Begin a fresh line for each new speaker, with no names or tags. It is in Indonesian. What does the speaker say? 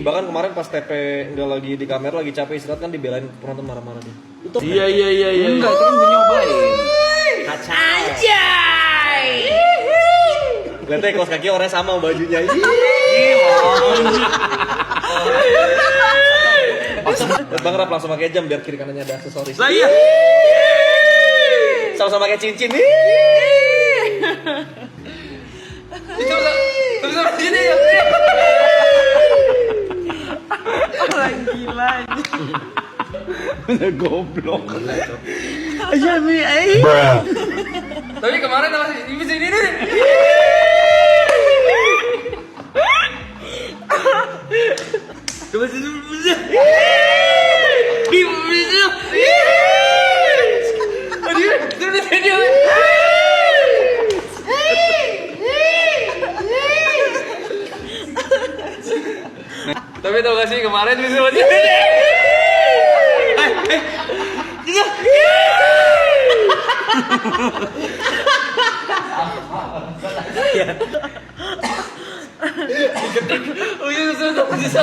Bahkan kemarin pas TP nggak lagi di kamera lagi capek istirahat kan dibelain penonton marah-marah dia. Itu
Iya.
Enggak, itu kan gue nyobain.
kacau.
Anjay.
Lihatnya kaos kaki orangnya sama bajunya. Bang Rap langsung pakai jam biar kiri kanannya ada aksesoris.
Lah iya.
Sama-sama pakai cincin.
Terus sini ya.
Orang gila.
Udah goblok.
Aja mi,
Tapi kemarin masih di sini nih. Coba sini bisa. Bisa. Aduh, sini. Tapi tau gak sih kemarin bisa aja. Oh iya, bisa.